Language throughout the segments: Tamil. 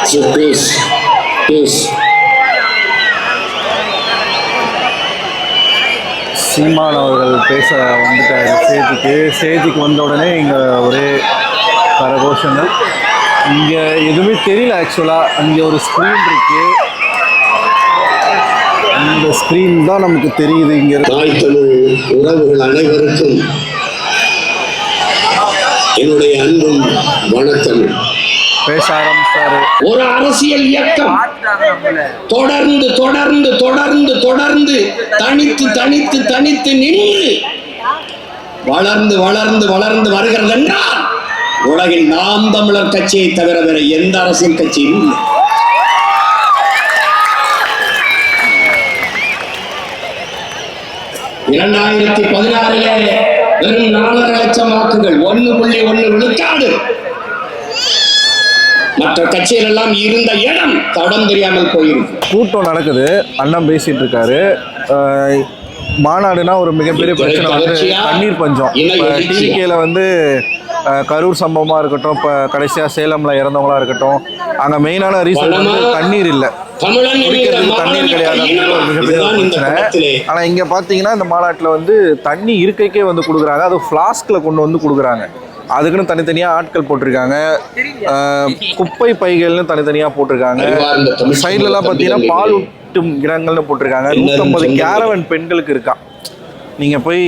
So please, please. சீமான் அவர்கள் பேச வந்துட்டார் ஸ்டேஜுக்கு வந்த உடனே இங்கே ஒரே கரகோஷங்கள். இங்கே எதுவுமே தெரியல ஆக்சுவலாக. அங்கே ஒரு ஸ்க்ரீன் இருக்கு, அந்த ஸ்க்ரீன் தான் நமக்கு தெரியுது. இங்கே தாய் தமிழ் உறவுகள் அனைவருக்கும் என்னுடைய அன்பும் வணக்கம். பேச ஆரம்பிச்சாரு. ஒரு அரசியல் இயக்கம் தொடர்ந்து தொடர்ந்து தொடர்ந்து தொடர்ந்து தனித்து தனித்து தனித்து நின்று வளர்ந்து வளர்ந்து வளர்ந்து வருகிறது என்றால் உலகில் நாம் தமிழர் கட்சியை தவிர வேற எந்த அரசியல் கட்சியும் இல்லை. இரண்டாயிரத்தி 16 வெறும் 4.5 லட்சம் வாக்குகள், 1.1 விழுக்காடு. மற்ற கட்சிகள் எல்லாம் இருந்த இடம் தடம் தெரியாமல் போயிருக்கு. கூட்டம் நடக்குது, அண்ணன் பேசிட்டு இருக்காரு. மாநாடுனா ஒரு மிகப்பெரிய பிரச்சனை வந்து தண்ணீர் பஞ்சம். டிவிகேல வந்து கரூர் சம்பவமாக இருக்கட்டும், இப்போ கடைசியாக சேலமில் இறந்தவங்களா இருக்கட்டும், அங்கே மெயினான ரீசன் வந்து தண்ணீர் இல்லை, குடிக்கிறதுக்கு தண்ணீர் கிடையாது அப்படின்ற ஒரு மிகப்பெரிய பிரச்சனை. ஆனால் இங்கே பார்த்தீங்கன்னா இந்த மாநாட்டில் வந்து தண்ணி இருக்கைக்கே வந்து கொடுக்குறாங்க, அது ஃப்ளாஸ்கில் கொண்டு வந்து கொடுக்குறாங்க. அதுக்குன்னு தனித்தனியாக ஆட்கள் போட்டிருக்காங்க, குப்பை பைகள்னு தனித்தனியாக போட்டிருக்காங்க. சைட்லலாம் பார்த்தீங்கன்னா பால் ஊட்டும் இடங்கள்னு போட்டிருக்காங்க. 150 கேரவன் பெண்களுக்கு இருக்கா. நீங்கள் போய்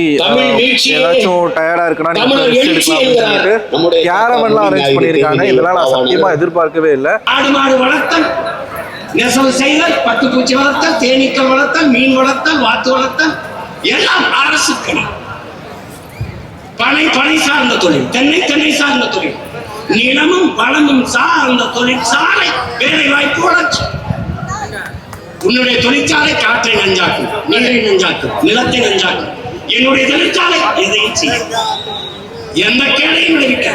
ஏதாச்சும் டயர்டாக இருக்குன்னா நீங்கள் ரெஸ்ட் எடுக்கலாம் அப்படின்னு சொல்லிட்டு கேரவன்லாம் அரேஞ்ச் பண்ணியிருக்காங்க. இதெல்லாம் நான் சத்தியமாக எதிர்பார்க்கவே இல்லை. நெசவு செய்தல், பட்டுப்பூச்சி வளர்த்தல், தேனீக்கள் வளர்த்தல், மீன் வளர்த்தல், வாத்து வளர்த்தல் எல்லாம் அரசுக்கு. பனை சார்ந்த தொழில், தென்னை சார்ந்த தொழில், நிலமும் வளமும் சார்ந்த தொழிற்சாலை, வேலை வாய்ப்பு வளர்ச்சி. உன்னுடைய தொழிற்சாலை காற்றை நஞ்சாக்கும், நீரை நஞ்சாக்கும், நிலத்தை நஞ்சாக்கும். என்னுடைய தொழிற்சாலை எதையும் செய்யும், எந்த கேளையும் விளைவிக்க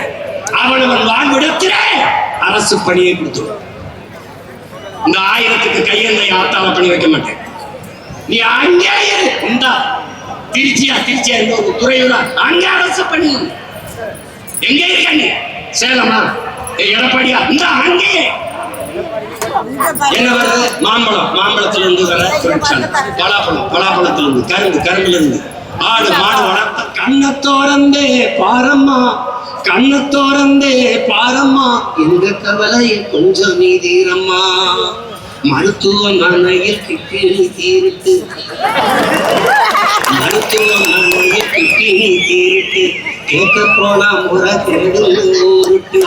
அவனவன் வாழ்விடத்திலே அரசு பணியை கொடுத்துடும். இந்த 1000க்கு கையெந்தை ஆத்தால பண்ணி வைக்க மாட்டேன். நீ அங்கே இந்த திருச்சியா இந்த ஒரு துறையூரா அங்கே அரசு பணி எங்க இருக்க? சேலமா, எடப்பாடியா? இந்த அங்கே என்ன வருது? மாம்பழத்துல இருந்து வர தொழிற்சாலை, பலாப்பழத்துல இருந்து, கரும்புல இருந்து, ஆடு மாடு வளர்த்த. கண்ணத்தோரந்தே பாரம்மா, கண்ணத்தோரந்தே பாரம்மா, எங்க கவலையை கொஞ்சம் நீதீரம்மா. மருத்துவமனையில் கிட்னி தீருட்டு, மருத்துவமனையில் கிட்னி தீருட்டு, கேட்க போனா முறை திருடுட்டு.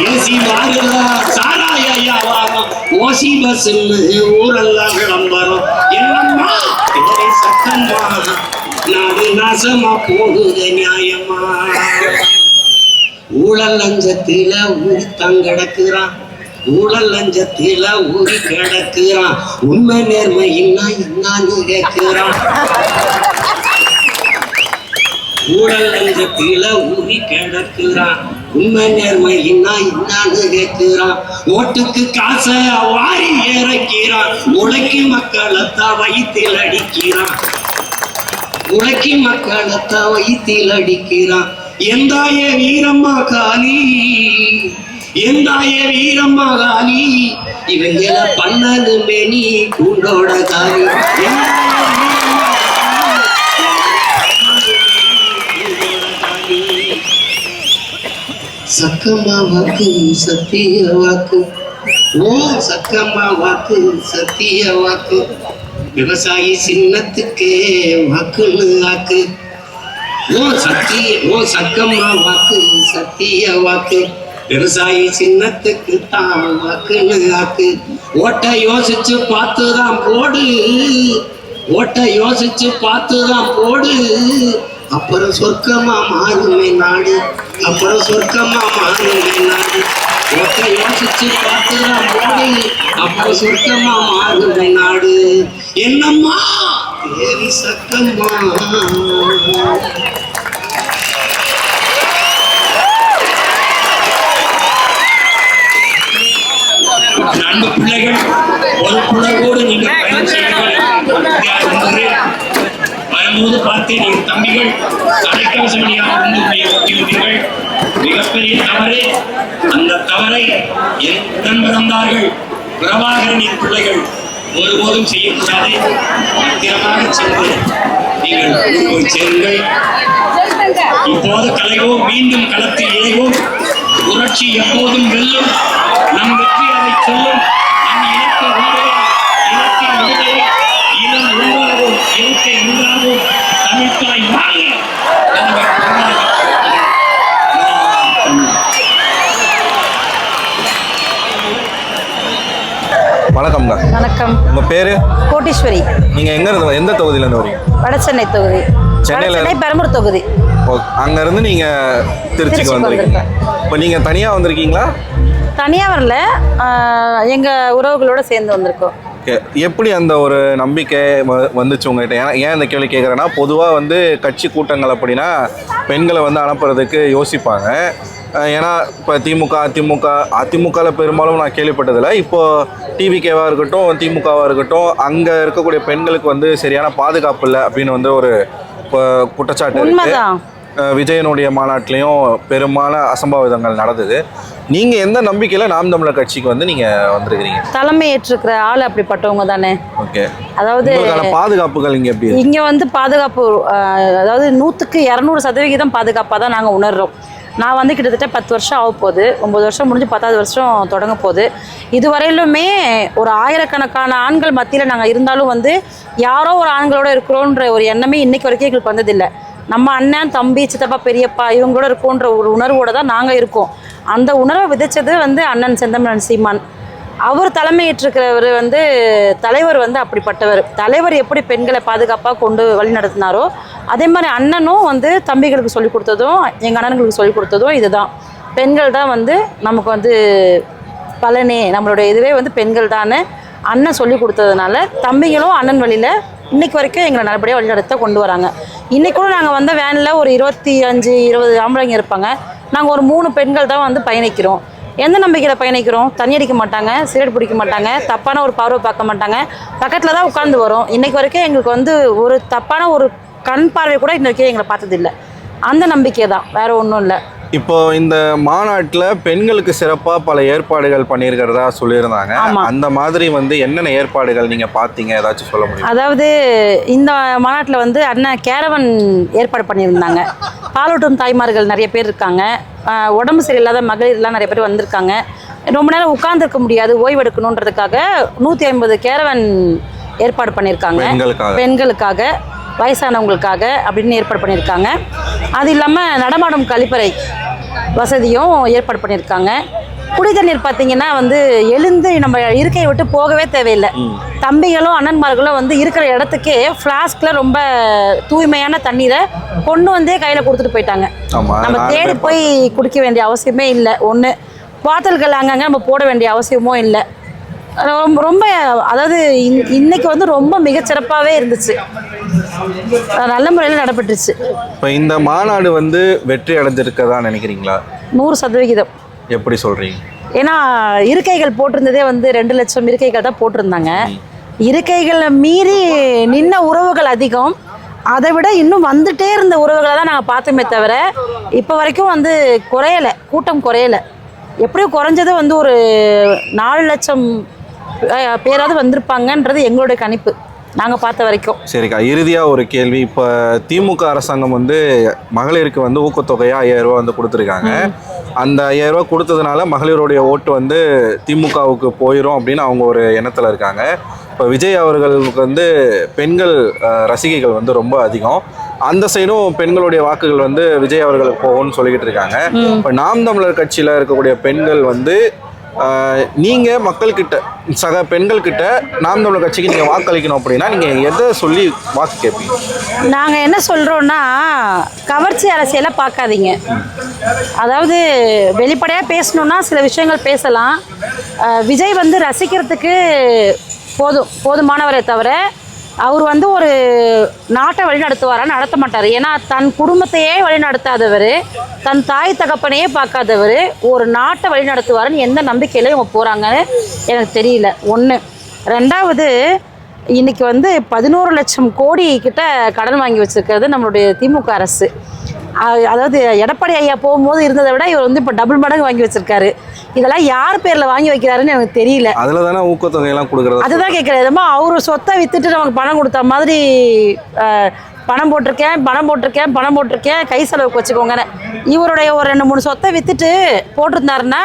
ஏசி மாறுதா சாராயா வாரம், ஓசி பஸ் ஊரெல்லாம் விளம்பரம். என்னம்மா இதை சத்தம்மா, நாடு நாசமா போகுது நியாயமா. ஊழல் லஞ்சத்தில ஊறி தங்கிடக்குறான், ஊழல் லஞ்சத்தில ஊறி கிடக்குறான். உண்மை நேர்மை என்னன்னு கேட்கிறான். ஊழல் லஞ்சத்தில ஊறி கிடக்குறான், உண்மை நேர்மை என்னன்னு கேட்கிறான். ஓட்டுக்கு காசை வாரி இறக்கிறான், உழைக்கு மக்களைத்தான் வயிற்றில் அடிக்கிறான், உழைக்கு மக்களைத்தான் வயிற்றில் அடிக்கிறான். எந்தாய வீரம்மா காளி, எந்தாய வீரம்மா காளி, இவங்கள பண்ணதுமே நீ கூண்டோட காளி. சக்கம்மா வாக்கு சத்திய வாக்கு, ஓ சக்கம்மா வாக்கு சத்திய வாக்கு, விவசாயி சின்னத்துக்கே வாக்குன்னு ஆக்கு. ஓ சக்கம்மா வாக்கு சத்திய வாக்கு, விவசாயி சின்னத்துக்கு தான் வாக்குன்னு ஆக்கு. ஓட்ட யோசிச்சு பார்த்துதான் போடு, ஓட்ட யோசிச்சு பார்த்துதான் போடு, அப்புறம் சொர்க்கமா மாறுமே நாடு, அப்புறம் சொர்க்கமா மாறுமே நாடு. ஓட்ட யோசிச்சு பார்த்துதான் போடு, அப்புறம் சொர்க்கமா மாறுமே நாடு. என்னம்மா தேவி சக்கம்மா. அன்பு பிள்ளைகள், ஒரு புலகோடு நீங்கள் பயணம் செய்யுங்கள். வரும்போது பார்த்தேன் என் தம்பிகள் தலைக்கவசமணியாக இருந்து ஓட்டி வந்தீர்கள். மிகப்பெரிய தவறு. அந்த தவறை என் உடன் பிறந்தார்கள் பிரபாகரனின் பிள்ளைகள் ஒருபோதும் செய்யக்கூடாது. பத்திரமாக சென்று நீங்கள் போய் சேருங்கள். இப்போது கலைவோம், மீண்டும் களத்தில் இணைவோம். புரட்சி எப்போதும் வெல்லும். நம் வெற்றி அதை சொல்லும். நம் இலக்கு ஒன்றே, இலக்கின் விடுதலை. இனம் ஒன்றாகும், இலக்கை ஒன்றாகும். தமிழ்தாய் வாழ்க. வணக்கம்ங்க. வணக்கம். உங்க பேரு? கோட்டீஸ்வரி. நீங்க எங்க இருந்து, எந்த தொகுதியில இருந்து வரீங்க? வட சென்னை தொகுதி. சென்னை பெரம்பூர் தொகுதி. அங்க இருந்து நீங்க திருச்சிக்கு வந்திருக்கீங்க. இப்போ நீங்க தனியா வந்திருக்கீங்களா? தனியா வரல, எங்க உறவுகளோட சேர்ந்து வந்திருக்கோம். எப்படி அந்த ஒரு நம்பிக்கை வந்துச்சு உங்ககிட்ட? ஏன் இந்த கேள்வி கேட்குறேன்னா, பொதுவாக வந்து கட்சி கூட்டங்கள் அப்படின்னா பெண்களை வந்து அனுப்புறதுக்கு யோசிப்பாங்க. ஏன்னா இப்போ அதிமுகவில் பெரும்பாலும் நான் கேள்விப்பட்டதில்லை. இப்போது டிவிகேவாக இருக்கட்டும், திமுகவாக இருக்கட்டும், அங்கே இருக்கக்கூடிய பெண்களுக்கு வந்து சரியான பாதுகாப்பு இல்லை அப்படின்னு வந்து ஒரு குற்றச்சாட்டு இருக்கு. விஜயனுடைய மாநாட்டிலையும் பெரும்பாலான அசம்பாவிதங்கள் நடந்தது. நீங்க எந்த நம்பிக்கையில நாம் தமிழர் கட்சிக்கு வந்து நீங்க வந்திருக்கீங்க? தலைமை ஏற்றுக்கிற ஆள் அப்படிப்பட்டவங்க தானே. ஓகே. அதாவது பாதுகாப்புகள் இங்க எப்படி? இங்க வந்து பாதுகாப்பு, அதாவது 100க்கு 200% பாதுகாப்பாக தான் நாங்கள் உணர்றோம். நான் வந்து கிட்டத்தட்ட 10 வருஷம் ஆக போகுது. 9 வருஷம் முடிஞ்சு 10வது வருஷம் தொடங்க போகுது. இதுவரையிலுமே ஒரு ஆயிரக்கணக்கான ஆண்கள் மத்தியில் நாங்கள் இருந்தாலும் வந்து யாரோ ஒரு ஆண்களோட இருக்கிறோன்ற ஒரு எண்ணமே இன்னைக்கு வரைக்கும் எங்களுக்கு வந்ததில்லை. நம்ம அண்ணன், தம்பி, சித்தப்பா, பெரியப்பா இவங்களோட இருக்கோன்ற ஒரு உணர்வோடு தான் நாங்கள் இருக்கோம். அந்த உணர்வை விதைச்சது வந்து அண்ணன் செந்தமிழன் சீமான். அவர் தலைமையேற்றிருக்கிறவர் வந்து தலைவர் வந்து அப்படிப்பட்டவர். தலைவர் எப்படி பெண்களை பாதுகாப்பாக கொண்டு வழி நடத்தினாரோ அதே மாதிரி அண்ணனும் வந்து தம்பிகளுக்கு சொல்லிக் கொடுத்ததும் எங்கள் அண்ணன்களுக்கு சொல்லிக் கொடுத்ததும் இதுதான். பெண்கள் தான் வந்து நமக்கு வந்து பலனே, நம்மளுடைய இதுவே வந்து பெண்கள் தானே அண்ணன் சொல்லி கொடுத்ததுனால தம்பிகளும் அண்ணன் வழியில் இன்றைக்கு வரைக்கும் எங்களை நல்லபடியாக வழிநடத்த கொண்டு வராங்க. இன்றைக்கூட கூட நாங்கள் வந்த வேனில் ஒரு 25-20 ஆம்பளைங்க இருப்பாங்க. நாங்கள் ஒரு 3 பெண்கள் தான் வந்து பயணிக்கிறோம். எந்த நம்பிக்கையில் பயணிக்கிறோம்? தண்ணி அடிக்க மாட்டாங்க, சிகரெட் பிடிக்க மாட்டாங்க, தப்பான ஒரு பார்வை பார்க்க மாட்டாங்க, பக்கத்தில் தான் உட்காந்து வரும். இன்றைக்கு வரைக்கும் எங்களுக்கு வந்து ஒரு தப்பான ஒரு கண் பார்வை கூட இன்றைக்கி எங்களை பார்த்ததில்லை. அந்த நம்பிக்கை தான், வேறு ஒன்றும் இல்லை. இப்போ இந்த மாநாட்டில் பெண்களுக்கு சிறப்பாக பல ஏற்பாடுகள் பண்ணியிருக்கிறதா சொல்லியிருந்தாங்க. அந்த மாதிரி வந்து என்னென்ன ஏற்பாடுகள் நீங்கள் பார்த்தீங்க, ஏதாச்சும் சொல்ல முடியும்? அதாவது இந்த மாநாட்டில் வந்து அண்ணன் கேரவன் ஏற்பாடு பண்ணியிருந்தாங்க. பாலூட்டும் தாய்மார்கள் நிறைய பேர் இருக்காங்க, உடம்பு சரியில்லாத மகளிர்லாம் நிறைய பேர் வந்திருக்காங்க. ரொம்ப நேரம் உட்கார்ந்துருக்க முடியாது, ஓய்வு எடுக்கணுன்றதுக்காக 150 கேரவன் ஏற்பாடு பண்ணியிருக்காங்க. பெண்களுக்காக, வயசானவங்களுக்காக அப்படின்னு ஏற்பாடு பண்ணியிருக்காங்க. அது இல்லாமல் நடமாடும் கழிப்பறை வசதியும் ஏற்பாடு பண்ணியிருக்காங்க. குடி தண்ணீர் பார்த்தீங்கன்னா வந்து எழுந்து நம்ம இருக்கையை விட்டு போகவே தேவையில்லை. தம்பிகளும் அண்ணன்மார்களும் வந்து இருக்கிற இடத்துக்கே ஃப்ளாஸ்கில் ரொம்ப தூய்மையான தண்ணீரை கொண்டு வந்தே கையில் கொடுத்துட்டு போயிட்டாங்க. நம்ம தேடி போய் குடிக்க வேண்டிய அவசியமே இல்லை. ஒன்று பாத்தில்கள் அங்கங்கே நம்ம போட வேண்டிய அவசியமும் இல்லை. ரொம்ப அதாவது இன்னைக்கு வந்து ரொம்ப மிகச்சிறப்பாகவே இருந்துச்சு, நல்ல முறையில் நடைபெற்றுச்சு. இப்போ இந்த மாநாடு வந்து வெற்றி அடைஞ்சிருக்கதா நினைக்கிறீங்களா? 100%. எப்படி சொல்கிறீங்க? ஏன்னா இருக்கைகள் போட்டிருந்ததே வந்து 2 லட்சம் இருக்கைகள் தான் போட்டிருந்தாங்க. இருக்கைகளை மீறி நின்ன உறவுகள் அதிகம். அதை விட இன்னும் வந்துட்டே இருந்த உறவுகளை தான் நாங்கள் பார்த்தோமே தவிர இப்போ வரைக்கும் வந்து குறையலை, கூட்டம் குறையலை. எப்படியும் குறைஞ்சது வந்து ஒரு 4 லட்சம் பேராவது வந்திருப்பாங்கன்றது எங்களுடைய கணிப்பு, நாங்கள் பார்த்த வரைக்கும். சரிக்கா, இறுதியாக ஒரு கேள்வி. இப்போ திமுக அரசாங்கம் வந்து மகளிருக்கு வந்து ஊக்கத்தொகையாக 5000 ரூபா வந்து கொடுத்துருக்காங்க. அந்த 5000 ரூபா கொடுத்ததுனால மகளிருடைய ஓட்டு வந்து திமுகவுக்கு போயிடும் அப்படின்னு அவங்க ஒரு எண்ணத்தில் இருக்காங்க. இப்போ விஜய் அவர்களுக்கு வந்து பெண்கள் ரசிகைகள் வந்து ரொம்ப அதிகம். அந்த சைடும் பெண்களுடைய வாக்குகள் வந்து விஜய் அவர்களுக்கு போகும்னு சொல்லிக்கிட்டு இருக்காங்க. இப்போ நாம் தமிழர் கட்சியில் இருக்கக்கூடிய பெண்கள் வந்து நீங்கள் மக்கள்கிட்ட, சக பெண்கள்கிட்ட நாம் தமிழர் கட்சிக்கு நீங்கள் வாக்களிக்கணும் அப்படின்னா நீங்கள் எதை சொல்லி வாக்கு கேட்பீங்க? நாங்கள் என்ன சொல்கிறோன்னா, கவர்ச்சி அரசியலை பார்க்காதீங்க. அதாவது வெளிப்படையாக பேசணுன்னா சில விஷயங்கள் பேசலாம். விஜய் வந்து ரசிக்கிறதுக்கு போதுமானவரை தவிர அவர் வந்து ஒரு நாட்டை வழி நடத்துவாரான்னு நடத்த மாட்டார். ஏன்னா தன் குடும்பத்தையே வழி நடத்தாதவர், தன் தாய் தகப்பனையே பார்க்காதவர் ஒரு நாட்டை வழி நடத்துவாருன்னு எந்த நம்பிக்கையில் இவங்க போகிறாங்கன்னு எனக்கு தெரியல. ஒன்று. ரெண்டாவது, இன்றைக்கி வந்து 11 லட்சம் கோடி கிட்ட கடன் வாங்கி வச்சுருக்கிறது நம்மளுடைய திமுக அரசு. அதாவது எடப்பாடி ஐயா போகும்போது இருந்ததை விட இவர் வந்து இப்போ டபுள் மடங்கு வாங்கி வச்சிருக்காரு. இதெல்லாம் யார் பேரில் வாங்கி வைக்கிறாருன்னு எனக்கு தெரியல. அதில் தானே ஊக்கத்தொகையெல்லாம் கொடுக்குறது. அதுதான் கேட்குறேன். எதுமா அவர் சொத்தை விற்றுட்டு நமக்கு பணம் கொடுத்த மாதிரி பணம் போட்டிருக்கேன் கை செலவுக்கு வச்சுக்கோங்கன்னு இவருடைய ஒரு 2-3 சொத்தை விற்றுட்டு போட்டிருந்தாருன்னா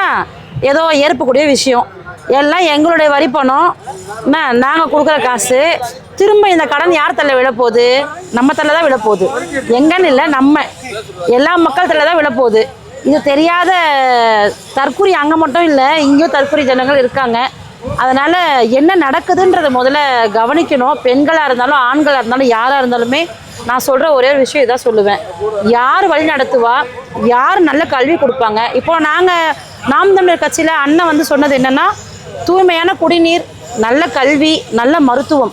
ஏதோ ஏற்பக்கூடிய விஷயம். எல்லாம் எங்களுடைய வரி பணம், நாங்கள் கொடுக்குற காசு. திரும்ப இந்த கடன் யார் தள்ள விழப்போகுது? நம்ம தள்ள தான் விழப்போகுது. எங்கன்னு இல்லை, நம்ம எல்லா மக்கள் தள்ள தான் விழப்போகுது. இது தெரியாத தற்கொலை அங்கே மட்டும் இல்லை, இங்கேயும் தற்கொலை ஜனங்கள் இருக்காங்க. அதனால் என்ன நடக்குதுன்றதை முதல்ல கவனிக்கணும். பெண்களாக இருந்தாலும் ஆண்களாக இருந்தாலும் யாராக இருந்தாலுமே நான் சொல்கிற ஒரே ஒரு விஷயம் இதான் சொல்லுவேன். யார் வழி நடத்துவா, யார் நல்ல கல்வி கொடுப்பாங்க. இப்போ நாங்கள் நாம் தமிழர் கட்சியில் அண்ணன் வந்து சொன்னது என்னென்னா, தூய்மையான குடிநீர், நல்ல கல்வி, நல்ல மருத்துவம்.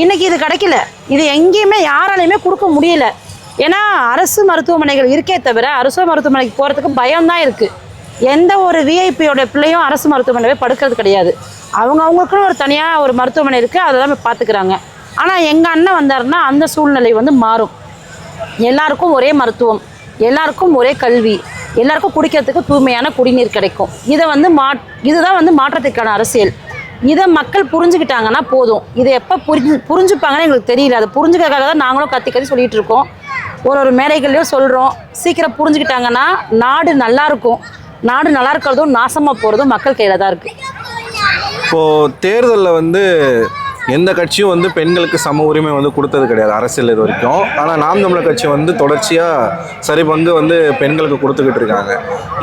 இன்றைக்கி இது கிடைக்கல. இது எங்கேயுமே யாராலையுமே கொடுக்க முடியல. ஏன்னா அரசு மருத்துவமனைகள் இருக்கே தவிர அரசு மருத்துவமனைக்கு போகிறதுக்கு பயம்தான் இருக்குது. எந்த ஒரு விஐபியோட பிள்ளையும் அரசு மருத்துவமனையே படுக்கிறது கிடையாது. அவங்களுக்குன்னு ஒரு தனியாக ஒரு மருத்துவமனை இருக்குது, அதை தான் பார்த்துக்கிறாங்க. ஆனால் எங்கள் அண்ணன் வந்தாருன்னா அந்த சூழ்நிலை வந்து மாறும். எல்லாருக்கும் ஒரே மருத்துவம், எல்லாருக்கும் ஒரே கல்வி, எல்லாருக்கும் குடிக்கிறதுக்கு தூய்மையான குடிநீர் கிடைக்கும். இதை வந்து இதுதான் வந்து மாற்றத்துக்கான அரசியல். இதை மக்கள் புரிஞ்சுக்கிட்டாங்கன்னா போதும். இதை எப்போ புரிஞ்சுப்பாங்கன்னு எங்களுக்கு தெரியல. அதை புரிஞ்சுக்கிறதுக்காக தான் நாங்களும் கத்தி சொல்லிகிட்டு இருக்கோம். ஒரு மேடைகள்லையும் சொல்கிறோம். சீக்கிரம் புரிஞ்சுக்கிட்டாங்கன்னா நாடு நல்லாயிருக்கும். நாடு நல்லா இருக்கிறதும் நாசமாக போகிறதும் மக்கள் கையில் தான் இருக்குது. இப்போது தேர்தலில் வந்து எந்த கட்சியும் வந்து பெண்களுக்கு சம உரிமை வந்து கொடுத்தது கிடையாது அரசியல் இது வரைக்கும். ஆனால் நாம் தமிழர் கட்சி வந்து தொடர்ச்சியாக சரி பங்கு வந்து பெண்களுக்கு கொடுத்துக்கிட்டு இருக்காங்க.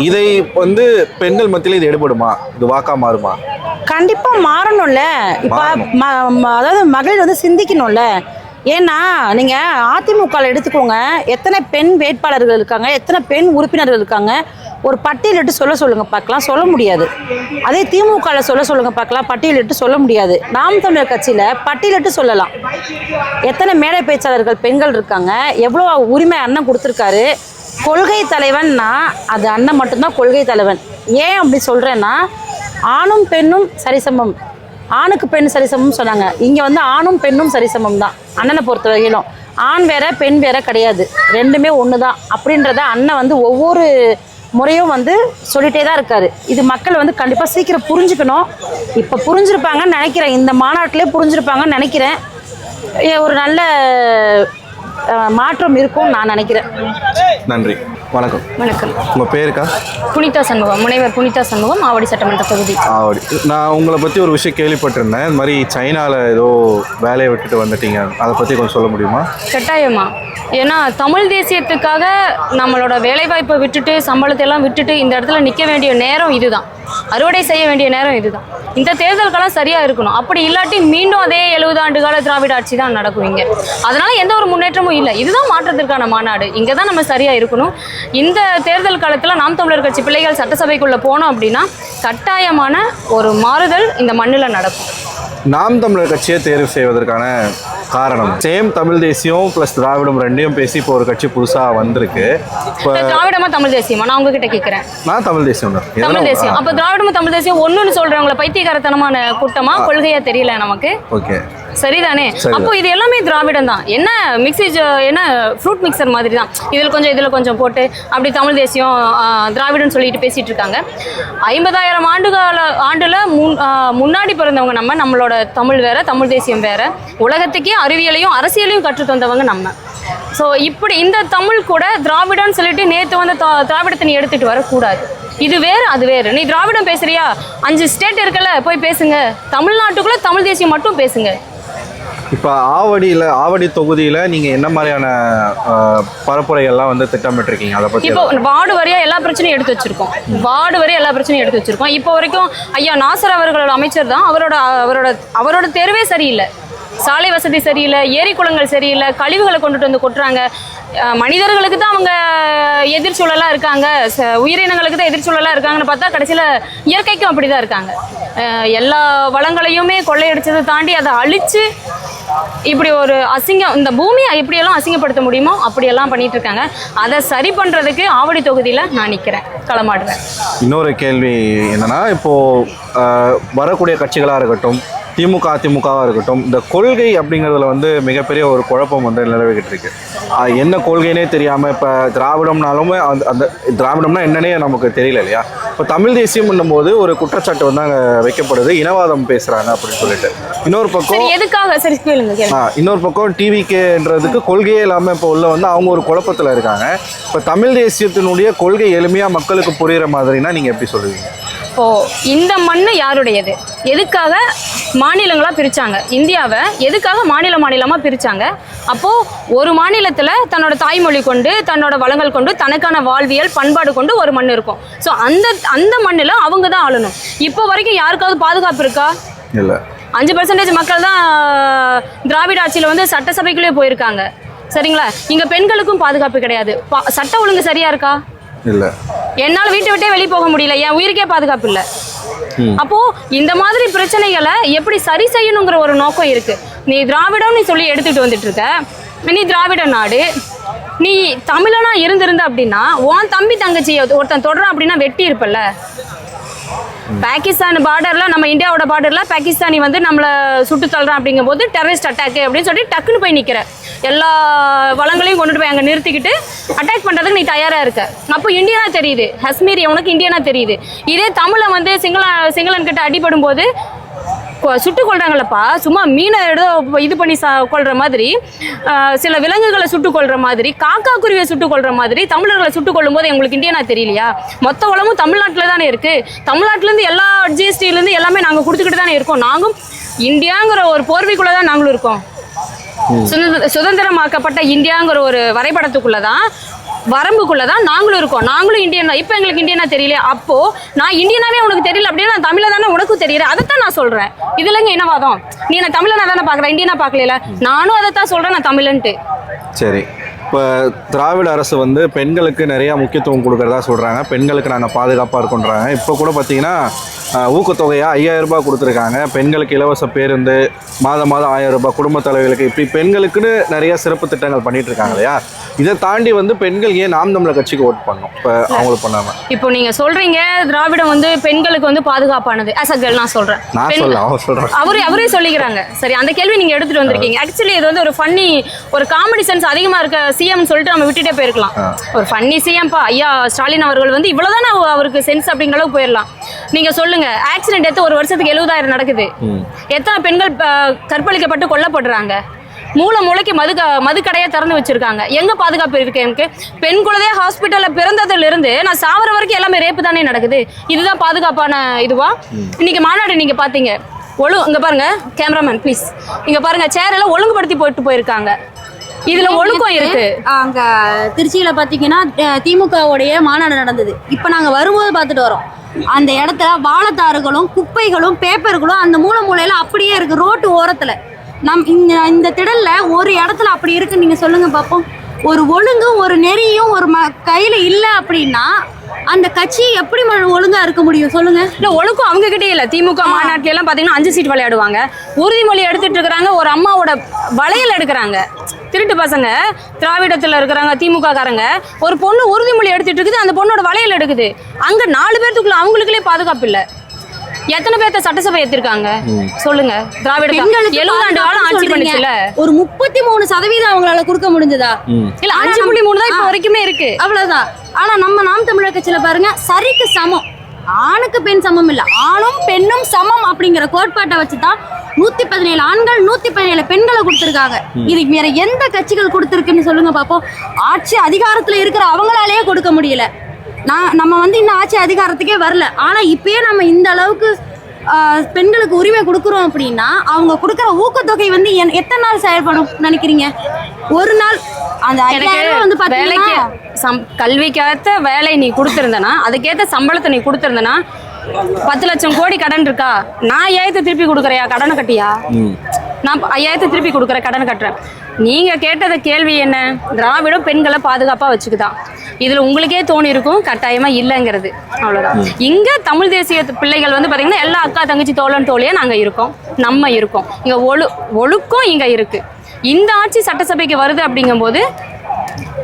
இதை வந்து பெண்கள் மத்தியில் இது எடுபடுமா? இது வாக்கா மாறுமா? கண்டிப்பாக மாறணும்ல. இப்போ அதாவது மகளிர் வந்து சிந்திக்கணும்ல. ஏன்னா நீங்கள் அதிமுகவில் எடுத்துக்கோங்க, எத்தனை பெண் வேட்பாளர்கள் இருக்காங்க, எத்தனை பெண் உறுப்பினர்கள் இருக்காங்க. ஒரு பட்டியலிட்டு சொல்லுங்கள் பார்க்கலாம், சொல்ல முடியாது. அதே திமுகவில் சொல்லுங்கள் பார்க்கலாம், பட்டியலிட்டு சொல்ல முடியாது. நாம் தமிழர் கட்சியில் பட்டியலிட்டு சொல்லலாம். எத்தனை மேடை பேச்சாளர்கள் பெண்கள் இருக்காங்க, எவ்வளோ உரிமை அண்ணன் கொடுத்துருக்காரு. கொள்கை தலைவன்னா அது அண்ணன் மட்டும்தான் கொள்கை தலைவன். ஏன் அப்படி சொல்கிறேன்னா, ஆணும் பெண்ணும் சரிசமம், ஆணுக்கு பெண் சரிசமம் சொன்னாங்க. இங்கே வந்து ஆணும் பெண்ணும் சரிசமம் தான் அண்ணனை பொறுத்த வகையிலும். ஆண் வேற பெண் வேற கிடையாது, ரெண்டுமே ஒன்று தான் அப்படின்றத அண்ணன் வந்து ஒவ்வொரு முறையும் வந்து சொல்லிகிட்டே தான் இருக்காரு. இது மக்கள் வந்து கண்டிப்பாக சீக்கிரம் புரிஞ்சுக்கணும். இப்போ புரிஞ்சிருப்பாங்கன்னு நினைக்கிறேன், இந்த மாநாட்டிலே புரிஞ்சிருப்பாங்கன்னு நினைக்கிறேன். ஒரு நல்ல மாற்றம் இருக்கும்னு நான் நினைக்கிறேன். நன்றி. வணக்கம். வணக்கம். உங்கள் பேருக்கா? புனிதா சண்முகம், முனைவர் புனிதா சண்முகம், ஆவடி சட்டமன்ற தொகுதி. ஆவடி. நான் உங்களை பற்றி ஒரு விஷயம் கேள்விப்பட்டிருந்தேன். இந்த மாதிரி சைனாவில் ஏதோ வேலையை விட்டுட்டு வந்துட்டீங்க, அதை பற்றி கொஞ்சம் சொல்ல முடியுமா? கட்டாயமா. ஏன்னா தமிழ் தேசியத்துக்காக நம்மளோட வேலைவாய்ப்பை விட்டுட்டு சம்பளத்தை எல்லாம் விட்டுட்டு இந்த இடத்துல நிற்க வேண்டிய நேரம் இதுதான், அறுவடை செய்ய வேண்டிய நேரம் இதுதான். இந்த தேர்தல் காலம் சரியாக இருக்கணும். அப்படி இல்லாட்டி மீண்டும் அதே 70 ஆண்டு கால திராவிட ஆட்சி தான் நடக்கும் இங்கே. அதனால எந்த ஒரு முன்னேற்றமும் இல்லை. இதுதான் மாற்றத்திற்கான மாநாடு. இங்கே தான் நம்ம சரியாக இருக்கணும். இந்த தேர்தல் காலத்தில் நாம் தமிழர் கட்சி பிள்ளைகள் சட்டசபைக்குள்ளே போனோம் அப்படின்னா கட்டாயமான ஒரு மாறுதல் இந்த மண்ணில் நடக்கும். நாம் தமிழர் கட்சியை தேர்வு செய்வதற்கான காரணம் சேம் தமிழ் தேசியம் ப்ளஸ் திராவிடம் ரெண்டையும் பேசி இப்போ ஒரு கட்சி புதுசாக வந்திருக்கு. இப்போ திராவிடமா தமிழ் தேசியமா? நான் உங்ககிட்ட கேட்குறேன். நான் தமிழ் தேசியம் தான். தமிழ் தேசியம். அப்போ திராவிடமா தமிழ் தேசியம் ஒன்றுன்னு சொல்கிறவங்கள பைத்தியகாரத்தனமான கூட்டமா, கொள்கையா தெரியல நமக்கு. ஓகே, சரிதானே? அப்போ இது எல்லாமே திராவிடம் தான். என்ன என்ன ஃப்ரூட் மிக்சர் மாதிரி தான். இதில் கொஞ்சம் போட்டு அப்படி தமிழ் தேசியம் திராவிடம்னு சொல்லிட்டு பேசிட்டு இருக்காங்க. 50,000 ஆண்டுல முன்னாடி பிறந்தவங்க நம்மளோட தமிழ் வேற, தமிழ் தேசியம் வேற. உலகத்துக்கே அறிவியலையும் அரசியலையும் கற்றுத் தந்தவங்க நம்ம. ஸோ இப்படி இந்த தமிழ் கூட திராவிடம்னு சொல்லிட்டு நேற்று வந்து திராவிடத்தை நீ எடுத்துட்டு வரக்கூடாது. இது வேறு அது வேறு. நீ திராவிடம் பேசுறியா, 5 ஸ்டேட் இருக்கல, போய் பேசுங்க. தமிழ்நாட்டுக்குள்ள தமிழ் தேசியம் மட்டும் பேசுங்க. இப்போ ஆவடி தொகுதியில் நீங்கள் என்ன மாதிரியான பரப்புரைகள்லாம் வந்து திட்டமிட்டிருக்கீங்க? அதை பற்றி இப்போ வார்டு வரையா எல்லா பிரச்சனையும் எடுத்து வச்சிருக்கோம். இப்போ வரைக்கும் ஐயா நாசர் அவர்களோட அமைச்சர் தான். அவரோட தேர்வே சரியில்லை. சாலை வசதி சரியில்லை, ஏரி குளங்கள் சரியில்லை, கழிவுகளை கொண்டுட்டு வந்து கொட்டுறாங்க. மனிதர்களுக்கு தான் அவங்க எதிர்ச்சூழலாக இருக்காங்க, உயிரினங்களுக்கு தான் எதிர்ச்சூழலாக இருக்காங்கன்னு பார்த்தா கடைசியில் இயற்கைக்கும் அப்படி தான் இருக்காங்க. எல்லா வளங்களையுமே கொள்ளையடிச்சதை தாண்டி அதை அழித்து இப்படி ஒரு அசிங்கம், இந்த பூமியை எப்படியெல்லாம் அசிங்கப்படுத்த முடியுமோ அப்படியெல்லாம் பண்ணிட்டு இருக்காங்க. அதை சரி பண்ணுறதுக்கு ஆவடி தொகுதியில் நான் நிற்கிறேன், களமாடுறேன். இன்னொரு கேள்வி என்னன்னா, இப்போது வரக்கூடிய கட்சிகளாக இருக்கட்டும், திமுக அதிமுகவாக இருக்கட்டும், இந்த கொள்கை அப்படிங்கிறதுல வந்து மிகப்பெரிய ஒரு குழப்பம் வந்து நிலவிக்கிட்டு இருக்கு. என்ன கொள்கைனே தெரியாமல் இப்போ திராவிடம்னாலுமே அந்த திராவிடம்னா என்னன்னே நமக்கு தெரியல இல்லையா. இப்போ தமிழ் தேசியம் பண்ணும்போது ஒரு குற்றச்சாட்டு வந்து அங்கே வைக்கப்படுது, இனவாதம் பேசுகிறாங்க அப்படின்னு சொல்லிட்டு. இன்னொரு பக்கம் இன்னொரு பக்கம் டிவிகேன்றதுக்கு கொள்கையே இல்லாமல் இப்போ உள்ள வந்து அவங்க ஒரு குழப்பத்தில் இருக்காங்க. இப்போ தமிழ் தேசியத்தினுடைய கொள்கை எளிமையாக மக்களுக்கு புரிகிற மாதிரினா நீங்கள் எப்படி சொல்லுவீங்க? இப்போ இந்த மண்ணு யாருடையது, எதுக்காக மாநிலங்களா பிரிச்சாங்க, இந்தியாவை எதுக்காக மாநிலமா பிரிச்சாங்க? அப்போ ஒரு மாநிலத்துல தன்னோட தாய்மொழி கொண்டு தன்னோட வளங்கள் கொண்டு தனக்கான வாழ்வியல் பண்பாடு கொண்டு ஒரு மண் இருக்கும். ஸோ அந்த மண்ணில் அவங்க தான் ஆளணும். இப்போ வரைக்கும் யாருக்காவது பாதுகாப்பு இருக்கா? இல்லை. 5% மக்கள் தான் திராவிட ஆட்சியில் வந்து சட்டசபைக்குள்ளே போயிருக்காங்க. சரிங்களா? இங்க பெண்களுக்கும் பாதுகாப்பு கிடையாது. சட்ட ஒழுங்கு சரியா இருக்கா? இல்ல. என்னால் வீட்டை விட்டே வெளியே போக முடியல, என் உயிருக்கே பாதுகாப்பு இல்லை. அப்போ இந்த மாதிரி பிரச்சனைகளை எப்படி சரி செய்யணுங்கிற ஒரு நோக்கம் இருக்கு. நீ திராவிடம்னு சொல்லி எடுத்துட்டு வந்துட்டு இருக்க, நீ திராவிட நாடு, நீ தமிழனா இருந்திருந்த அப்படின்னா உன் தம்பி தங்கச்சியை ஒருத்தன் தொடரான் அப்படின்னா வெட்டி இருப்பல்ல. பாகிஸ்தான் பார்டர்ல, நம்ம இந்தியாவோட பார்டர்ல பாகிஸ்தானி வந்து நம்மளை சுட்டு தள்ளுறான் அப்படிங்கும் போது டெரரிஸ்ட் அட்டாக் அப்படின்னு சொல்லி டக்குன்னு போய் நிற்கிற, எல்லா வளங்களையும் கொண்டுட்டு போய் அங்கே நிறுத்திக்கிட்டு அட்டாக் பண்ணுறதுக்கு நீ தயாராக இருக்க. அப்போ இந்தியனா தெரியுது, காஷ்மீரி உனக்கு இந்தியனா தெரியுது. இதே தமிழை வந்து சிங்களன் கிட்ட அடிபடும் போது சுட்டு கொள்றாங்களப்பா, சும்மா மீனை இது பண்ணி கொள்ற மாதிரி, சில விலங்குகளை சுட்டு கொள்ற மாதிரி, காக்கா குருவியை சுட்டு கொள்ற மாதிரி தமிழர்களை சுட்டு கொள்ளும் போது எங்களுக்கு இந்தியனா தெரியலையா? மொத்த உலகமும் தமிழ்நாட்டில் தானே இருக்கு. தமிழ்நாட்டிலேருந்து எல்லா ஜிஎஸ்டிலேருந்து எல்லாமே நாங்கள் கொடுத்துக்கிட்டு தானே இருக்கோம். நாங்களும் இந்தியாங்கிற ஒரு போர்வைக்குள்ளே தான் நாங்களும் இருக்கோம். சுதந்திரமாக்கப்பட்ட இந்தியாங்கிற ஒரு வரைபடத்துக்குள்ளதான் வரம்புக்குள்ளதான் நாங்களும் இருக்கோம். நாங்களும் இந்தியன் தான். இப்போ எங்களுக்கு இந்தியனா தெரியல. அப்போ நான் இந்தியனாவே உனக்கு தெரியல அப்படின்னா நான் தமிழ தானே உனக்கும் தெரியல. அதைத்தான் நான் சொல்றேன். இதுலங்க இனவாதம். நீ நான் தமிழனா தானே பாக்குறேன், இந்தியனா பார்க்கல. நானும் அதைத்தான் சொல்றேன், நான் தமிழன்ட்டு. சரி, இப்போ திராவிட அரசு வந்து பெண்களுக்கு நிறையா முக்கியத்துவம் கொடுக்குறதா சொல்கிறாங்க. பெண்களுக்கு நாங்கள் பாதுகாப்பாக இருக்கோன்றாங்க. இப்போ கூட பார்த்தீங்கன்னா ஊக்கத்தொகையாக 5000 ரூபாய் கொடுத்துருக்காங்க. பெண்களுக்கு இலவச பேருந்து, மாதம் 1000 ரூபாய், குடும்ப தலைவர்களுக்கு, இப்படி பெண்களுக்குன்னு நிறைய சிறப்பு திட்டங்கள் பண்ணிட்டு இருக்காங்க இல்லையா. இதை தாண்டி வந்து பெண்கள் ஏன் நாம் தமிழர் கட்சிக்கு ஓட் பண்ணணும் இப்போ அவங்களுக்கு பண்ணாம? இப்போ நீங்க சொல்றீங்க திராவிடம் வந்து பெண்களுக்கு வந்து பாதுகாப்பானது. as a girl நான் சொல்றேன், அவரே சொல்லிக்கிறாங்க. சரி, அந்த கேள்வி நீங்க எடுத்துட்டு வந்திருக்கீங்க. ஆக்சுவலி இது வந்து ஒரு ஃபன்னி, ஒரு காமெடி சென்ஸ் அதிகமா இருக்க சிஎம் சொல்லிட்டு நம்ம விட்டுட்டே போயிருக்கலாம். ஒரு ஃபன்னி சிஎம் பா ஐயா ஸ்டாலின் அவர்கள் வந்து இவ்வளவுதானே அவருக்கு சென்ஸ் அப்படிங்கிற அளவுக்கு போயிடலாம். நீங்க சொல்லுங்க, ஆக்சிடென்ட் எடுத்து ஒரு வருஷத்துக்கு 70,000 நடக்குது. எத்தனை பெண்கள் கற்பழிக்கப்பட்டு கொல்லப்படுறாங்க? மூளைக்கு மதுக்கடையை திறந்து வச்சிருக்காங்க. எங்க பாதுகாப்பு இருக்கு எனக்கு? பெண் குழந்தைய ஹாஸ்பிட்டல்ல பிறந்ததுல இருந்து நான் சாவர வரைக்கும் எல்லாமே ரேப்பு தானே நடக்குது. இதுதான் பாதுகாப்பான இதுவா? இன்னைக்கு மாநாடு நீங்க பாத்தீங்க, இங்க பாருங்க கேமராமேன் ப்ளீஸ், இங்க பாருங்க சேர் எல்லாம் ஒழுங்குபடுத்தி போயிருக்காங்க. இதுல ஒழுக்கம் இருக்கு. அங்க திருச்சியில பாத்தீங்கன்னா திமுகவுடைய மாநாடு நடந்தது. இப்ப நாங்க வரும்போது பாத்துட்டு வரோம், அந்த இடத்துல வாழைத்தாறுகளும் குப்பைகளும் பேப்பர்களும் அந்த மூலையில அப்படியே இருக்கு ரோட்டு ஓரத்துல. இந்த திடல்ல ஒரு இடத்துல அப்படி இருக்கு. நீங்க சொல்லுங்க பாப்போம். ஒரு ஒழுங்கும் ஒரு நெறியும் ஒரு கையில இல்ல அப்படின்னா அந்த கட்சி எப்படி ஒழுங்கா இருக்க முடியும் சொல்லுங்க? இல்ல, ஒழுக்கம் அவங்க கிட்டே இல்ல. திமுக மாநாட்டில எல்லாம் பாத்தீங்கன்னா 5 சீட் விளையாடுவாங்க, உறுதிமொழி எடுத்துட்டு இருக்கிறாங்க, ஒரு அம்மாவோட வளையல் எடுக்கிறாங்க. திருட்டு பசங்க திராவிடத்துல இருக்கிறாங்க, திமுக காரங்க. ஒரு பொண்ணு உறுதிமொழி எடுத்துட்டு இருக்குது, அந்த பொண்ணோட வளையல் எடுக்குது. அங்க 4 பேர்த்துக்குள்ள அவங்களுக்குள்ளே பாதுகாப்பு இல்ல. எத்தனை பேர்த்த சட்டசபை ஏத்திருக்காங்க சொல்லுங்க? திராவிட 70 ஆண்டு காலம் ஆட்சி பண்ணிச்சுல, ஒரு 33% அவங்களால கொடுக்க முடிஞ்சதா? இல்ல, 5.3 தான் இப்ப வரைக்குமே இருக்கு, அவ்வளவுதான். ஆனா நம்ம நாம் தமிழர் கட்சியில பாருங்க, சரிக்கு சமம், ஆணுக்கு பெண் சமம் இல்ல, ஆணும் பெண்ணும் சமம் அப்படிங்கிற கோட்பாட்டை வச்சுதான் 117 ஆண்கள் 117 பெண்களை கொடுத்திருக்காங்க. இதுக்கு வேற எந்த கட்சிகள் கொடுத்திருக்குன்னு சொல்லுங்க பாப்போம். ஆட்சி அதிகாரத்துல இருக்கிற அவங்களாலேயே கொடுக்க முடியல. நம்ம வந்து இன்னும் ஆட்சி அதிகாரத்துக்கே வரல. ஆனா இப்பயே நம்ம இந்த அளவுக்கு பெண்களுக்கு உரிமை கொடுக்குறோம் அப்படின்னா அவங்க கொடுக்குற ஊக்கத்தொகை வந்து எத்தனை நாள் செயல்படும் நினைக்கிறீங்க? ஒரு நாள் அந்த 5000 வந்து பாத்தீங்கன்னா கல்விக்கேற்ற வேலை நீ கொடுத்திருந்தனா, அதுக்கேற்ற சம்பளத்தை நீ கொடுத்திருந்தனா, 10 லட்சம் கோடி கடன் இருக்கா, நான் 5000 திருப்பி கொடுக்குறையா? கடனை கட்டியா? நான் 5000 திருப்பி கொடுக்குற, கடனை கட்டுறேன். நீங்க கேட்டத கேள்வி என்ன? திராவிடம் பெண்களை பாதுகாப்பா வச்சுக்குதான். இதுல உங்களுக்கே தோணி இருக்கும் கட்டாயமா இல்லைங்கிறது, அவ்வளவுதான். இங்க தமிழ் தேசிய பிள்ளைகள் வந்து பாத்தீங்கன்னா எல்லா அக்கா தங்கச்சி தோழன் தோழியா நாங்க இருக்கோம், நம்ம இருக்கோம். இங்க ஒழுக்கம் இங்க இருக்கு. இந்த ஆட்சி சட்டசபைக்கு வருது அப்படிங்கும் போது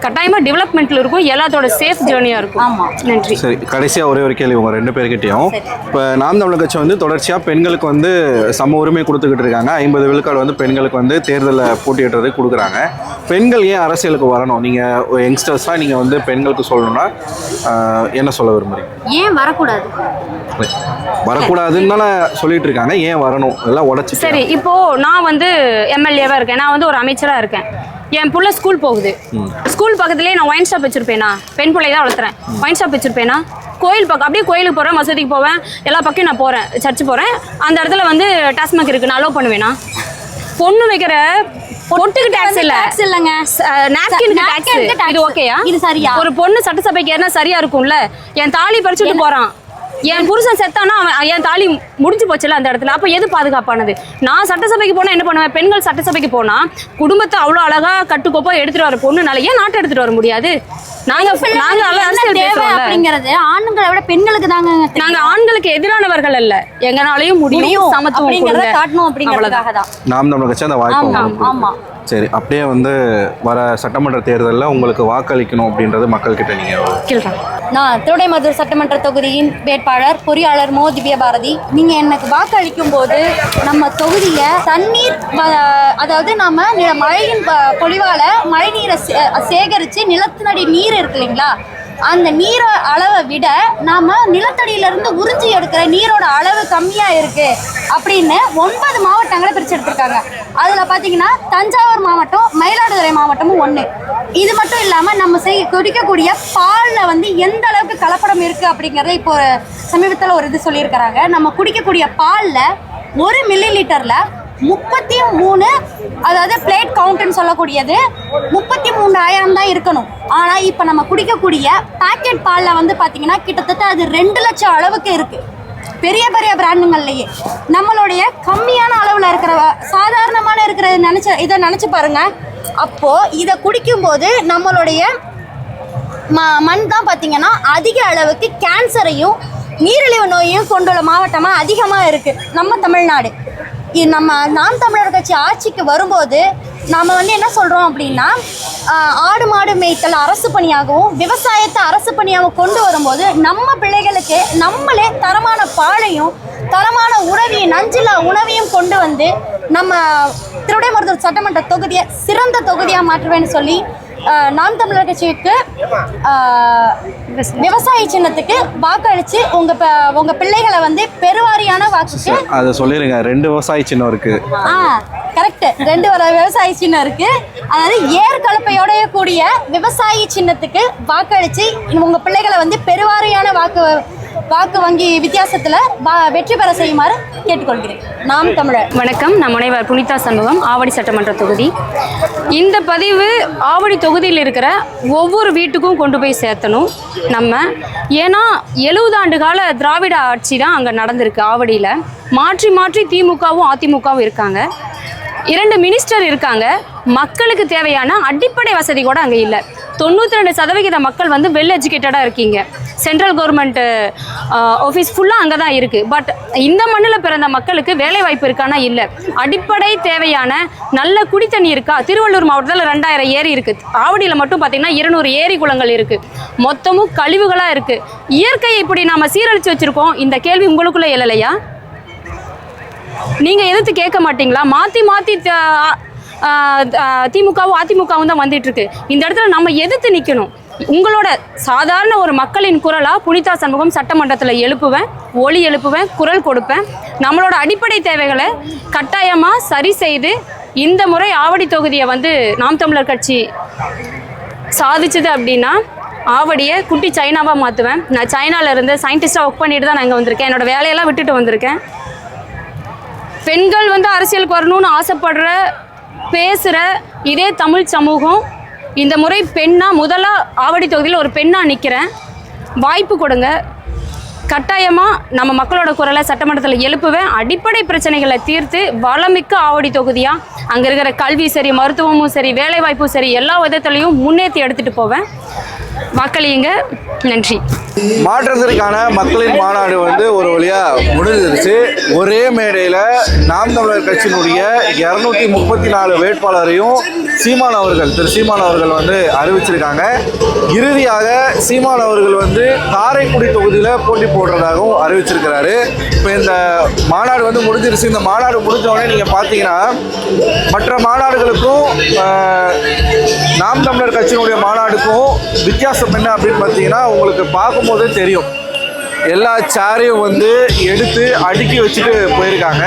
கட்டாயமாக டெவலப்மெண்ட்டில் இருக்கும், எல்லாத்தோட சேஃப் ஜேர்னியாக இருக்கும். ஆமாம். நன்றி. சரி, கடைசியாக ஒரே ஒரு கேள்வி உங்கள் 2 பேர்கிட்டையும். இப்போ நாம் தமிழர் கட்சி வந்து தொடர்ச்சியாக பெண்களுக்கு வந்து சம உரிமை கொடுத்துக்கிட்டு இருக்காங்க. 50 விழுக்காடு வந்து பெண்களுக்கு வந்து தேர்தலில் போட்டியிடுறது கொடுக்குறாங்க. பெண்கள் ஏன் அரசியலுக்கு வரணும்? நீங்கள் யங்ஸ்டர்ஸாக நீங்கள் வந்து பெண்களுக்கு சொல்லணும்னா என்ன சொல்ல விரும்புறீங்க? ஏன் வரக்கூடாது? வரக்கூடாதுன்னு தானே சொல்லிட்டு இருக்காங்க, ஏன் வரணும்? எல்லாம் உடச்சி. சரி, இப்போது நான் வந்து எம்எல்ஏவாக இருக்கேன், நான் வந்து ஒரு அமைச்சராக இருக்கேன். என் புள்ள ஸ்கூல் போகுது, ஸ்கூல் பக்கத்துலேயே நான் ஒயின் ஷாப் வச்சுருப்பேனா? பெண் பிள்ளை தான் வளர்த்துறேன், ஒயின் ஷாப் வச்சுருப்பேனா? கோயில் பக்கம் அப்படியே கோயிலுக்கு போகிறேன், மசூதிக்கு போவேன், எல்லா பக்கம் நான் போகிறேன், சர்ச்சு போகிறேன், அந்த இடத்துல வந்து டாஸ்மாக் இருக்குது, நான் அலோவ் பண்ணுவேனா? பொண்ணு வைக்கிற பொட்டுக்கு டாக்ஸ் இல்ல, டாக்ஸ் இல்லங்க, நாப்கினுக்கு டாக்ஸ். இது ஓகேயா? இது சரியா? ஒரு பொண்ணு சட்டசபைக்கு ஏறினா சரியா இருக்கும்ல? என் தாலி பறிச்சுட்டு போறான், என் புருஷன் செத்தானா அவன் என் தாலி முடிஞ்சு போச்சுல அந்த இடத்துல. அப்போ எது பாதுகாப்பானது? நான் சட்டசபைக்கு போனால் என்ன பண்ணுவேன்? பெண்கள் சட்டசபைக்கு போனால் குடும்பத்தை அவ்வளோ அழகா கட்டுக்கோப்பா எடுத்துட்டு வர பொண்ணுனால ஏன் நாட்டை எடுத்துட்டு வர முடியாது? அப்படிங்கிறது ஆண்களை விட பெண்களுக்கு தாங்க. நாங்க ஆண்களுக்கு எதிரானவர்கள் அல்ல, எங்கனாலையும் முடியும், சமத்துவம் காட்டணும் அப்படிங்கிறதுக்காக தான் நாம் தமிழர் கட்சி அந்த வாய்ப்பு. ஆமா. சரி, அப்படியே வந்து வர சட்டமன்ற தேர்தலில் உங்களுக்கு வாக்களிக்கணும் அப்படின்றது மக்கள்கிட்ட நீங்கள் நான் திருவிடைமருதூர் சட்டமன்ற தொகுதியின் வேட்பாளர் பொறியாளர் மோ திவ்ய பாரதி. நீங்கள் எனக்கு வாக்களிக்கும் போது நம்ம தொகுதியை தண்ணீர், அதாவது நம்ம மழையின் பொழிவால் மழை நீரை சேகரித்து நிலத்தினடி நீர் இருக்கு இல்லைங்களா, அந்த நீர அளவை விட நாம நிலத்தடியிலிருந்து உறிஞ்சி எடுக்கிற நீரோட அளவு கம்மியா இருக்கு அப்படின்னு 9 மாவட்டங்களை பிரிச்சு எடுத்திருக்காங்க. அதுல பாத்தீங்கன்னா தஞ்சாவூர் மாவட்டம், மயிலாடுதுறை மாவட்டமும் ஒண்ணு. இது மட்டும் இல்லாம நம்ம குடிக்கக்கூடிய பால்ல வந்து எந்த அளவுக்கு கலப்படம் இருக்கு அப்படிங்கறத இப்போ சமீபத்தில் ஒரு இது சொல்லியிருக்கிறாங்க. நம்ம குடிக்கக்கூடிய பால்ல 1 மில்லி லிட்டர்ல 33, அதாவது பிளேட் கவுண்ட்னு சொல்லக்கூடியது 33,000 தான் இருக்கணும். ஆனால் இப்போ நம்ம குடிக்கக்கூடிய பேக்கெட் பாலில் வந்து பார்த்தீங்கன்னா கிட்டத்தட்ட அது 2 லட்சம் அளவுக்கு இருக்கு. பெரிய பெரிய பிராண்டுங்கள்லையே நம்மளுடைய கம்மியான அளவில் இருக்கிற சாதாரணமான இருக்கிற இதை நினச்சி பாருங்க. அப்போது இதை குடிக்கும்போது நம்மளுடைய மண் தான் பார்த்தீங்கன்னா அதிக அளவுக்கு கேன்சரையும் நீரிழிவு நோயையும் கொண்டுள்ள மாவட்டமாக அதிகமாக இருக்குது நம்ம தமிழ்நாடு. நம்ம நாம் தமிழர் கட்சி ஆட்சிக்கு வரும்போது நாம் வந்து என்ன சொல்கிறோம் அப்படின்னா, ஆடு மாடு மேய்த்தல் அரசு பணியாகவும் விவசாயத்தை அரசு பணியாகவும் கொண்டு வரும்போது நம்ம பிள்ளைகளுக்கு நம்மளே தரமான பாலையும் தரமான உணவையும் நஞ்சில்லா உணவையும் கொண்டு வந்து நம்ம திருவிடைமருதூர் சட்டமன்ற தொகுதியை சிறந்த தொகுதியாக மாற்றுவேன்னு சொல்லி நாம் தமிழர் கட்சிக்கு விவசாய சின்னத்துக்கு வாக்களிச்சு உங்க பிள்ளைகளை வந்து பெருவாரியான வாக்குக்கு அதை சொல்லிருங்க. 2 விவசாய சின்னம் இருக்கு. கரெக்ட், 2 விவசாய சின்னம் இருக்கு. அதாவது ஏற்கலப்பையோட கூடிய விவசாய சின்னத்துக்கு வாக்களிச்சு உங்க பிள்ளைகளை வந்து பெருவாரியான வாக்கு வங்கி வித்தியாசத்துல வெற்றி பெற செய்யுமாறு கேட்டுக்கொள்கிறேன். நாம் தமிழர். வணக்கம், நான் முனைவர் புனிதா சண்முகம், ஆவடி சட்டமன்ற தொகுதி. இந்த பதிவு ஆவடி தொகுதியில் இருக்கிற ஒவ்வொரு வீட்டுக்கும் கொண்டு போய் சேர்த்தணும் நம்ம. ஏன்னா 70 ஆண்டு கால திராவிட ஆட்சி தான் அங்கே நடந்திருக்கு. ஆவடியில் மாற்றி மாற்றி திமுகவும் அதிமுகவும் இருக்காங்க, 2 மினிஸ்டர் இருக்காங்க. மக்களுக்கு தேவையான அடிப்படை வசதி கூட அங்கே இல்லை. 92% மக்கள் வந்து வெல் எஜுகேட்டடாக இருக்கீங்க. சென்ட்ரல் கவர்மெண்ட் ஆஃபீஸ் ஃபுல்லாக அங்கே தான் இருக்குது. பட் இந்த மண்ணில் பிறந்த மக்களுக்கு வேலை வாய்ப்பு இருக்கானா? இல்லை. அடிப்படை தேவையான நல்ல குடித்தண்ணி இருக்கா? திருவள்ளூர் மாவட்டத்தில் 2000 ஏரி இருக்குது. ஆவடியில் மட்டும் பார்த்திங்கன்னா 200 ஏரி குளங்கள் இருக்குது. மொத்தமும் கழிவுகளாக இருக்குது. இயற்கையை இப்படி நாம் சீரழித்து வச்சுருக்கோம். இந்த கேள்வி உங்களுக்குள்ளே எழலையா? நீங்கள் எதிர்த்து கேட்க மாட்டிங்களா? மாற்றி மாற்றி திமுகவும் அதிமுகவும் தான் வந்துட்டு இருக்கு. இந்த இடத்துல நம்ம எதிர்த்து நிற்கணும். உங்களோட சாதாரண ஒரு மக்களின் குரலாக புனிதா சண்முகம் சட்டமன்றத்தில் எழுப்புவேன், ஒலி எழுப்புவேன், குரல் கொடுப்பேன். நம்மளோட அடிப்படை தேவைகளை கட்டாயமாக சரி செய்து இந்த முறை ஆவடி தொகுதியை வந்து நாம் தமிழர் கட்சி சாதிச்சுது அப்படின்னா ஆவடியை குட்டி சைனாவாக மாற்றுவேன். நான் சைனாவில் இருந்து சயின்டிஸ்டாக ஒர்க் பண்ணிட்டு தான் நான் இங்கே வந்திருக்கேன். என்னோடய வேலையெல்லாம் விட்டுட்டு வந்திருக்கேன். பெண்கள் வந்து அரசியலுக்கு வரணும்னு ஆசைப்படுற பேசுகிற இதே தமிழ் சமூகம் இந்த முறை பெண்ணாக முதலாக ஆவடி தொகுதியில் ஒரு பெண்ணாக நிற்கிறேன். வாய்ப்பு கொடுங்க. கட்டாயமாக நம்ம மக்களோட குரலை சட்டமன்றத்தில் எழுப்புவேன். அடிப்படை பிரச்சனைகளை தீர்த்து வளமிக்க ஆவடி தொகுதியாக அங்கே இருக்கிற கல்வி சரி, மருத்துவமும் சரி, வேலைவாய்ப்பும் சரி, எல்லா விதத்துலையும் முன்னேற்றி எடுத்துகிட்டு போவேன். வாக்களியுங்க. நன்றி. மாற்றத்திற்கான மக்களின் மாநாடு வந்து ஒரு வழியாக முடிஞ்சிருச்சு. ஒரே மேடையில் நாம் தமிழர் கட்சியினுடைய 234 வேட்பாளரையும் சீமான் அவர்கள், திரு சீமான் அவர்கள் வந்து அறிவிச்சிருக்காங்க. இறுதியாக சீமான் அவர்கள் வந்து காரைக்குடி தொகுதியில் போட்டி போடுறதாகவும் அறிவிச்சிருக்கிறாரு. இப்போ இந்த மாநாடு வந்து முடிஞ்சிருச்சு. இந்த மாநாடு முடிஞ்சவொடனே நீங்கள் பார்த்தீங்கன்னா மற்ற மாநாடுகளுக்கும் நாம் தமிழர் கட்சியினுடைய மாநாடுக்கும் வித்தியாசம் என்ன அப்படின்னு பார்த்தீங்கன்னா உங்களுக்கு பார்க்கும்போதே தெரியும். எல்லா சேரையும் வந்து எடுத்து அடுக்கி வச்சுட்டு போயிருக்காங்க.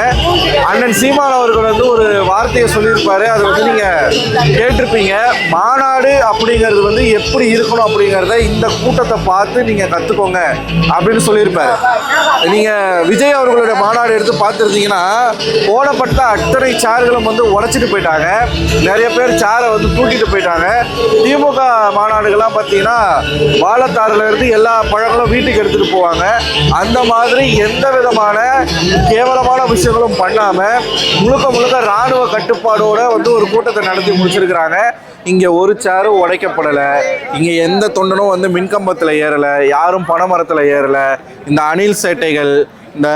அண்ணன் சீமான் அவர்கள் வந்து ஒரு வார்த்தையை சொல்லியிருப்பாரு, அதை வந்து நீங்கள் கேட்டிருப்பீங்க. மாநாடு அப்படிங்கிறது வந்து எப்படி இருக்கணும் அப்படிங்கிறத இந்த கூட்டத்தை பார்த்து நீங்கள் கற்றுக்கோங்க அப்படின்னு சொல்லியிருப்பாரு. நீங்கள் விஜய் அவர்களுடைய மாநாடு எடுத்து பார்த்துருந்தீங்கன்னா போடப்பட்ட அத்தனை சேர்களும் வந்து உடைச்சிட்டு போயிட்டாங்க. நிறைய பேர் சேரை வந்து தூக்கிட்டு போயிட்டாங்க. திமுக மாநாடுகள்லாம் பார்த்தீங்கன்னா வாழைத்தாறுல இருந்து எல்லா பழங்களும் வீட்டுக்கு எடுத்துகிட்டு போவாங்க. அந்த மாதிரி எந்த விதமான கேவலமான விஷயங்களும் பண்ணாம முழுக்க ராணுவ கட்டுப்பாடோட வந்து ஒரு கூட்டத்தை நடத்தி முடிச்சிருக்கிறாங்க. இங்க ஒரு சேரும் உடைக்கப்படலை. இங்க எந்த தொண்டனும் வந்து மின்கம்பத்தில் ஏறலை, யாரும் பனைமரத்தில் ஏறலை. இந்த அணில் சேட்டைகள், இந்த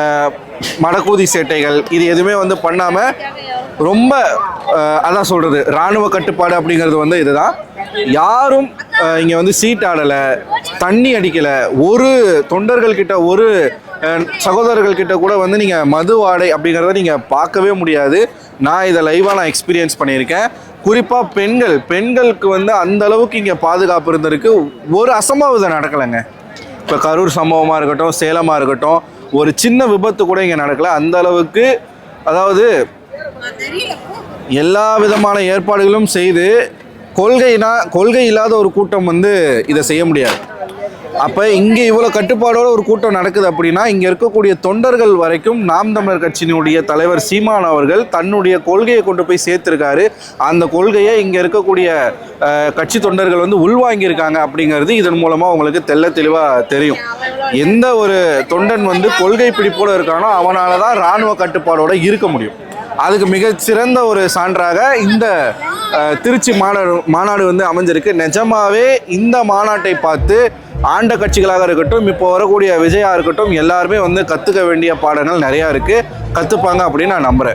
மடக்கூதி சேட்டைகள், இது எதுவுமே வந்து பண்ணாம ரொம்ப அதான் சொல்றது இராணுவ கட்டுப்பாடு அப்படிங்கிறது வந்து இதுதான். யாரும் இங்கே வந்து சீட் ஆடலை, தண்ணி அடிக்கலை. ஒரு தொண்டர்கள்கிட்ட, ஒரு சகோதரர்கள்கிட்ட கூட வந்து நீங்கள் மது வாடை அப்படிங்கிறத நீங்கள் பார்க்கவே முடியாது. நான் இதை லைவாக எக்ஸ்பீரியன்ஸ் பண்ணியிருக்கேன். குறிப்பாக பெண்களுக்கு வந்து அந்த அளவுக்கு இங்கே பாதுகாப்பு இருந்திருக்கு. ஒரு அசம்பாவிதம் நடக்கலைங்க. இப்போ கரூர் சம்பவமாக இருக்கட்டும், சேலமாக இருக்கட்டும், ஒரு சின்ன விபத்து கூட இங்கே நடக்கலை. அந்த அளவுக்கு அதாவது எல்லா விதமான ஏற்பாடுகளும் செய்து கொள்கை இல்லாத ஒரு கூட்டம் வந்து இதை செய்ய முடியாது. அப்போ இங்கே இவ்வளோ கட்டுப்பாடோட ஒரு கூட்டம் நடக்குது அப்படின்னா இங்கே இருக்கக்கூடிய தொண்டர்கள் வரைக்கும் நாம் தமிழர் கட்சியினுடைய தலைவர் சீமான் அவர்கள் தன்னுடைய கொள்கையை கொண்டு போய் சேர்த்துருக்காரு. அந்த கொள்கையை இங்கே இருக்கக்கூடிய கட்சி தொண்டர்கள் வந்து உள்வாங்கியிருக்காங்க அப்படிங்கிறது இதன் மூலமாக உங்களுக்கு தெளிவாக தெரியும். எந்த ஒரு தொண்டன் வந்து கொள்கை பிடிப்போடு இருக்கானோ அவனால தான் இராணுவ கட்டுப்பாடோடு இருக்க முடியும். அதுக்கு மிகச்சிறந்த ஒரு சான்றாக இந்த திருச்சி மாநாடு வந்து அமைஞ்சிருக்கு. நிஜமாவே இந்த மாநாட்டை பார்த்து ஆண்ட கட்சிகளாக இருக்கட்டும், இப்போ வரக்கூடிய விஜயா இருக்கட்டும், எல்லாருமே வந்து கற்றுக்க வேண்டிய பாடங்கள் நிறையா இருக்குது. கற்றுப்பாங்க அப்படின்னு நான் நம்புகிறேன்.